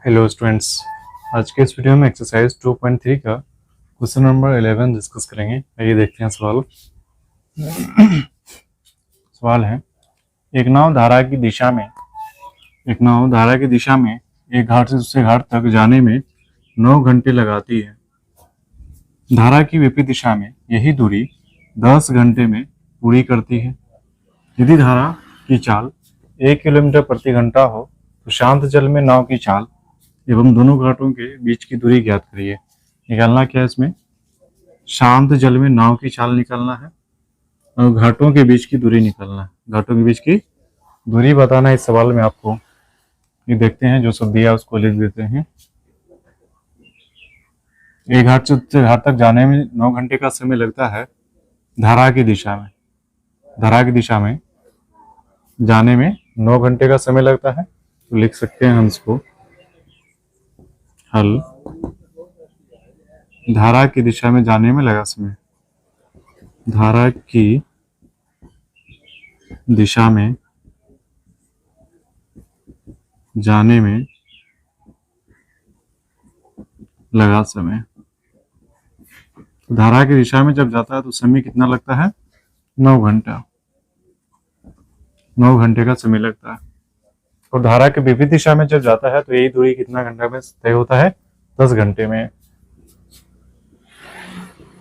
Hello students, आज के इस वीडियो में एक्सरसाइज 2.3 का क्वेश्चन नंबर 11 डिस्कस करेंगे। आइए देखते हैं सवाल। सवाल है, एक नाव धारा की दिशा में एक घाट से दूसरे घाट तक जाने में 9 घंटे लगाती है। धारा की विपरीत दिशा में यही दूरी 10 घंटे में पूरी करती है। यदि धारा की चाल 1 किलोमीटर प्रति घंटा हो तो शांत जल में नाव की चाल एवं दोनों घाटों के बीच की दूरी ज्ञात करिए। निकालना क्या है इसमें? शांत जल में नाव की चाल निकालना है और घाटों के बीच की दूरी निकालना है। घाटों के बीच की दूरी बताना है इस सवाल में आपको। ये देखते हैं, जो सब दिया उसको लिख देते हैं। एक घाट से दूसरे घाट तक जाने में 9 घंटे का समय लगता है। धारा की दिशा में जाने में 9 घंटे का समय लगता है। तो लिख सकते हैं हम इसको, हल धारा की दिशा में जाने में लगा समय। धारा की दिशा में जाने में लगा समय। तो धारा की दिशा में जब जाता है तो समय कितना लगता है? 9 घंटा। 9 घंटे का समय लगता है। और धारा के विपरीत दिशा में जब जाता है तो यही दूरी कितना घंटा में तय होता है? 10 घंटे में।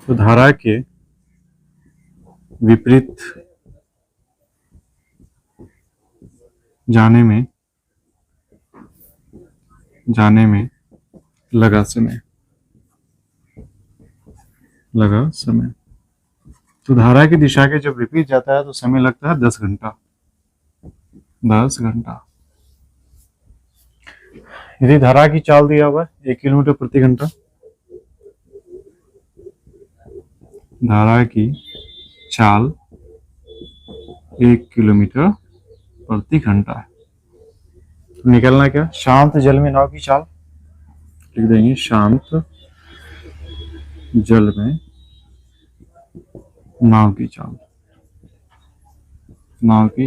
तो धारा के विपरीत जाने में लगा समय। तो धारा की दिशा के जब विपरीत जाता है तो समय लगता है 10 घंटा। 10 घंटा। यदि धारा की चाल दिया हुआ है 1 किलोमीटर प्रति घंटा, धारा की चाल 1 किलोमीटर प्रति घंटा है। तो निकलना क्या? शांत जल में नाव की चाल लिख देंगे। शांत जल में नाव की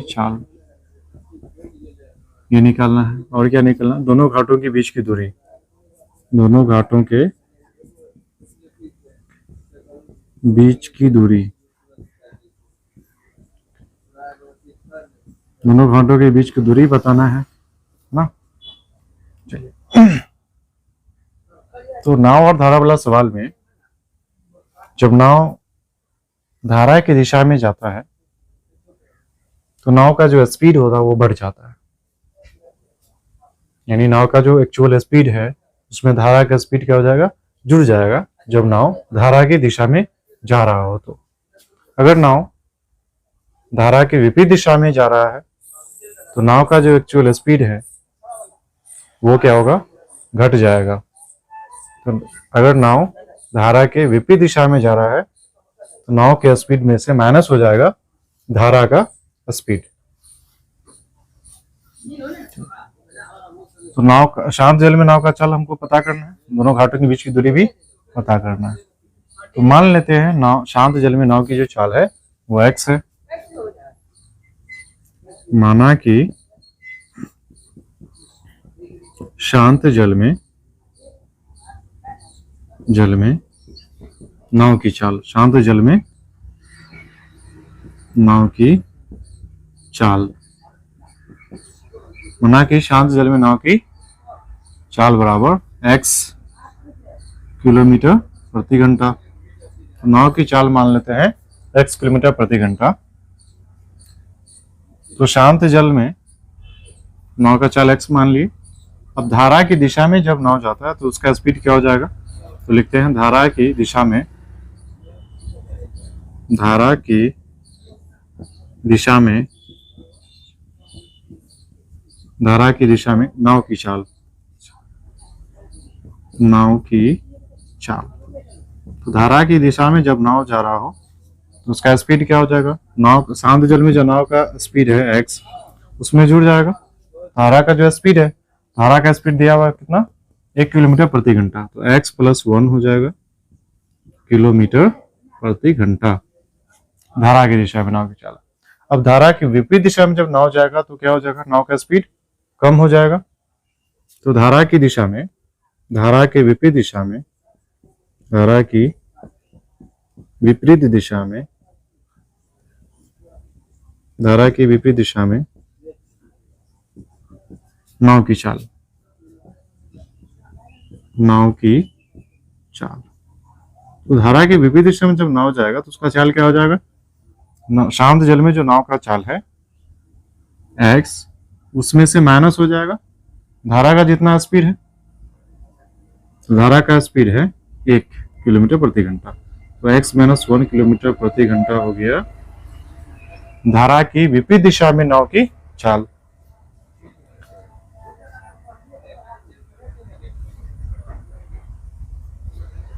चाल ये निकालना है। और क्या निकालना? दोनों घाटों के बीच की दूरी। दोनों घाटों के बीच की दूरी बताना है ना। चलिए, तो नाव और धारा वाला सवाल में जब नाव धारा की दिशा में जाता है तो नाव का जो स्पीड होगा वो बढ़ जाता है। यानी नाव का जो एक्चुअल स्पीड है उसमें धारा का स्पीड क्या हो जाएगा? जुड़ जाएगा जब नाव धारा की दिशा में जा रहा हो। तो अगर नाव धारा के विपरीत दिशा में जा रहा है तो नाव का जो एक्चुअल स्पीड है वो क्या होगा? घट जाएगा। तो अगर नाव धारा के विपरीत दिशा में जा रहा है तो नाव के स्पीड में से माइनस हो जाएगा धारा का स्पीड। तो नाव शांत जल में नाव का चाल हमको पता करना है, दोनों घाटों के बीच की दूरी भी पता करना है। तो मान लेते हैं नाव शांत जल में नाव की जो चाल है वो x है। माना कि शांत जल में नाव की चाल, शांत जल में नाव की चाल, माना कि शांत जल में नाव की चाल बराबर x किलोमीटर प्रति घंटा। नाव की चाल मान लेते हैं x किलोमीटर प्रति घंटा। तो शांत जल में नाव का चाल x मान लिए। अब धारा की दिशा में जब नाव जाता है तो उसका स्पीड क्या हो जाएगा? तो लिखते हैं धारा की दिशा में नाव की चाल। तो धारा की दिशा में जब नाव जा रहा हो तो उसका स्पीड क्या हो जाएगा? नाव शांत जल में जो नाव का स्पीड है x उसमें जुड़ जाएगा धारा का जो स्पीड है। धारा का स्पीड दिया हुआ है कितना? 1 किलोमीटर प्रति घंटा। तो x + 1 हो जाएगा किलोमीटर प्रति घंटा धारा की दिशा में नाव की चाल। अब धारा की विपरीत दिशा में जब नाव जाएगा तो क्या हो जाएगा? नाव का स्पीड कम हो जाएगा। तो धारा की दिशा में, धारा के विपरीत दिशा में, धारा की विपरीत दिशा में, धारा की विपरीत दिशा में नाव की चाल, नाव की चाल। तो धारा के विपरीत दिशा में जब नाव जाएगा तो उसका चाल क्या हो जाएगा? शांत जल में जो नाव का चाल है x, उसमें से माइनस हो जाएगा धारा का जितना स्पीड है। तो धारा का स्पीड है 1 किलोमीटर प्रति घंटा, तो x माइनस 1 किलोमीटर प्रति घंटा हो गया धारा की विपरीत दिशा में नाव की चाल।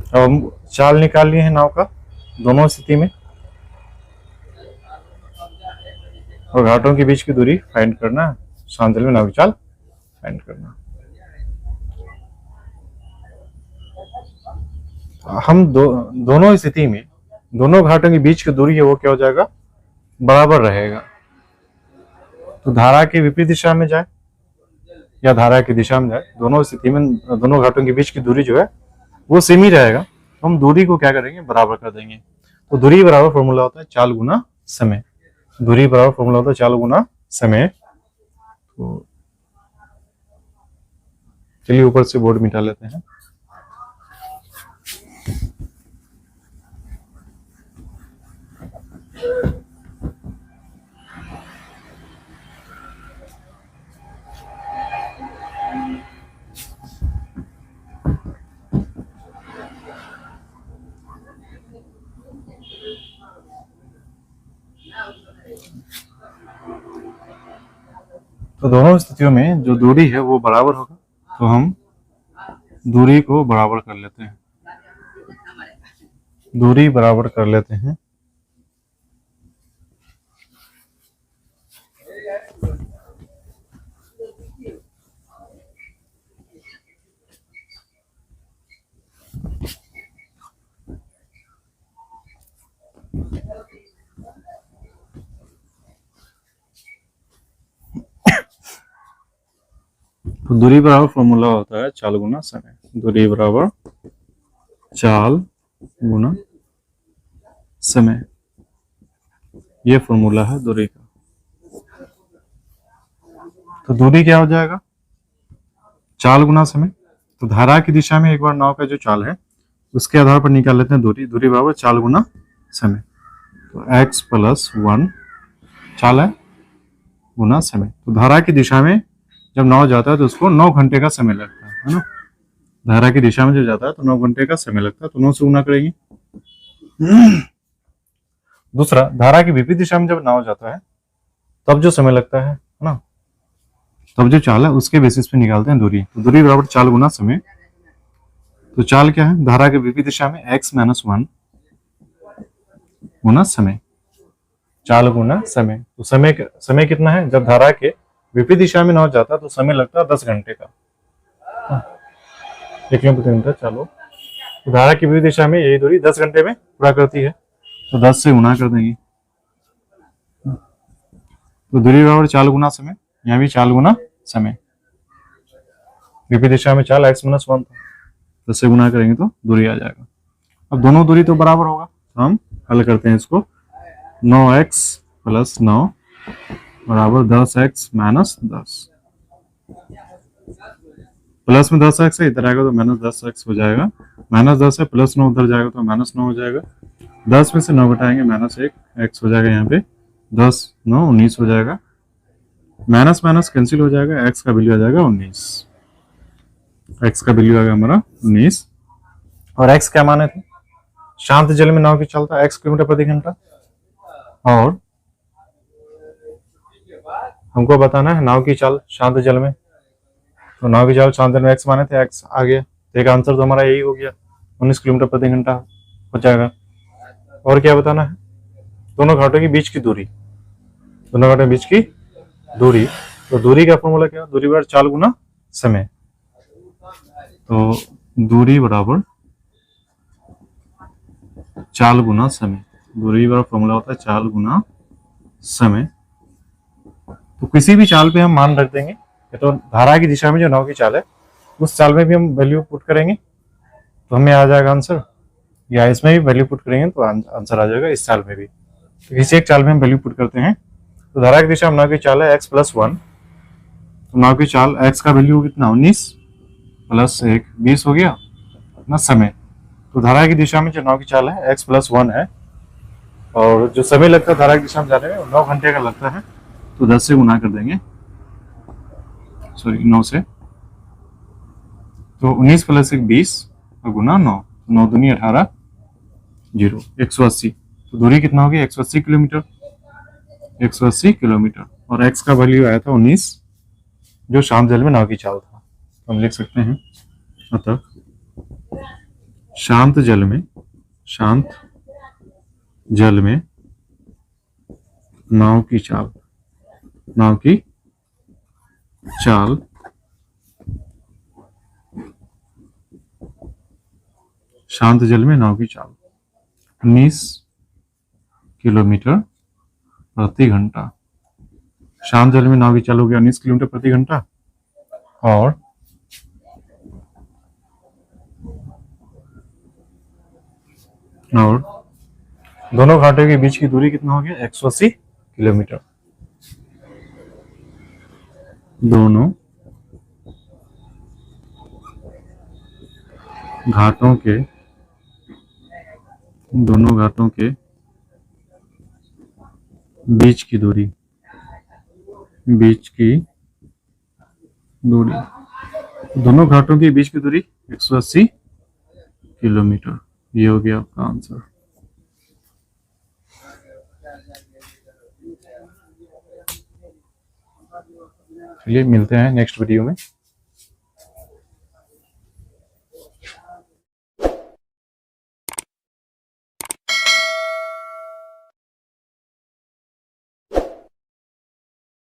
अब हम चाल निकाल लिए हैं नाव का दोनों स्थिति में, और घाटों के बीच की दूरी फाइंड करना है, शांत जल में नाव की चाल फाइंड करना। हम दोनों स्थिति में दोनों घाटों के बीच की दूरी है वो क्या हो जाएगा? बराबर रहेगा। तो धारा के विपरीत दिशा में जाए या धारा की दिशा में जाए, दोनों स्थिति में दोनों घाटों के बीच की दूरी जो है वो सेम ही रहेगा। तो हम दूरी को क्या करेंगे? बराबर कर देंगे। तो दूरी बराबर फॉर्मूला होता है चाल गुना समय। दूरी बराबर फॉर्मूला होता है चाल गुना समय। तो चलिए ऊपर से बोर्ड मिटा लेते हैं। तो दोनों स्थितियों में जो दूरी है वो बराबर होगा, तो हम दूरी को बराबर कर लेते हैं। दूरी बराबर कर लेते हैं। तो दूरी बराबर फॉर्मूला होता है चाल गुना समय। दूरी बराबर चाल गुना समय, ये फॉर्मूला है दूरी का। तो दूरी क्या हो जाएगा? चाल गुना समय। तो धारा की दिशा में एक बार नाव का जो चाल है उसके आधार पर निकाल लेते हैं दूरी। दूरी बराबर चाल गुना समय। तो x प्लस 1 चाल है गुना समय। तो धारा की दिशा में जब नाव जाता है तो उसको 9 घंटे का समय लगता है ना। धारा की दिशा में जब जाता है तो 9 घंटे का समय लगता है, तो 9 से गुना करेंगे। दूसरा, धारा की विपरीत दिशा में जब नाव जाता है तब जो समय लगता है ना, तब जो चाल है उसके बेसिस पे निकालते हैं दूरी। तो दूरी बराबर चाल गुना समय। तो चाल क्या है? धारा के विपरीत दिशा में x माइनस 1 गुना समय। चाल गुना समय। तो समय कितना है? जब धारा के विपरीत दिशा में नाव जाता है तो समय लगता है 10 घंटे का, 1 किलोमीटर प्रति घंटा चालो। तो धारा की विपरीत दिशा में यही दूरी 10 घंटे में पूरा करती है, तो 10 से गुना कर देंगे। तो दूरी बराबर चाल गुना समय। यहाँ भी चाल गुना समय। विपरीत दिशा में चाल x माइनस 1 था, 10 से गुना करेंगे तो दूरी आ जाएगा। अब दोनों दूरी तो बराबर होगा, तो हम हल करते हैं इसको। 9x प्लस 9 बराबर 10x माइनस 10। प्लस में 10x है, इधर आएगा तो माइनस 10x हो जाएगा। माइनस 10 है, प्लस 9 उधर जाएगा तो माइनस 9 हो जाएगा। 10 में से 9 घटाएंगे माइनस 1, x हो जाएगा यहाँ पे 10 9 19 हो जाएगा। माइनस माइनस कैंसिल हो जाएगा, x का वैल्यू आ जाएगा 19। x का वैल्यू आ गया हमारा 19। और x क्या माने थे? शांत जल में नाव की चलता x किलोमीटर प्रति घंटा, और हमको बताना है नाव की चाल शांत जल में। तो नाव की चाल शांत जल में x माने थे, x आ गया। तो एक आंसर तो हमारा यही हो गया, 19 किलोमीटर प्रति घंटा हो जाएगा। और क्या बताना है? दोनों घाटों के बीच की दूरी। दोनों घाटों के बीच की दूरी। तो दूरी का फॉर्मूला क्या? दूरी बराबर चाल गुना समय। तो दूरी बराबर चाल गुना समय। दूरी बराबर फॉर्मूला होता है चाल गुना समय। तो किसी भी चाल पे हम मान रख देंगे ये तो धारा की दिशा में जो नाव की चाल है उस चाल में भी हम वैल्यू पुट करेंगे तो हमें आ जाएगा आंसर, या इसमें भी वैल्यू पुट करेंगे तो आंसर आ जाएगा इस चाल में भी। तो किसी एक चाल में हम वैल्यू पुट करते हैं। तो धारा की दिशा में नाव की चाल है x+1, तो नाव की चाल x का वैल्यू कितना 19 + 1 20 हो गया अपना समय। तो धारा की दिशा में जो नाव की चाल है x+1 है, और जो समय लगता है धारा की दिशा में जाने में 9 घंटे का लगता है। तो 10 से गुना कर देंगे, सॉरी 9 से, तो 19 + 1 20 और गुना 9, 9 दूनी 18 0 180। तो दूरी कितना होगी 180 किलोमीटर, 180 किलोमीटर। और x का वैल्यू आया था 19 जो शांत जल में नाव की चाल था। तो हम लिख सकते हैं अतः शांत जल में नाव की चाल शांत जल में नाव की चाल 19 किलोमीटर प्रति घंटा। शांत जल में नाव की चाल हो गया 19 किलोमीटर प्रति घंटा, और दोनों घाटों के बीच की दूरी कितना हो गया 180 किलोमीटर। दोनों घाटों के बीच की दूरी दोनों घाटों के बीच की दूरी 180 किलोमीटर। ये हो गया आपका आंसर। चलिए मिलते हैं नेक्स्ट वीडियो में।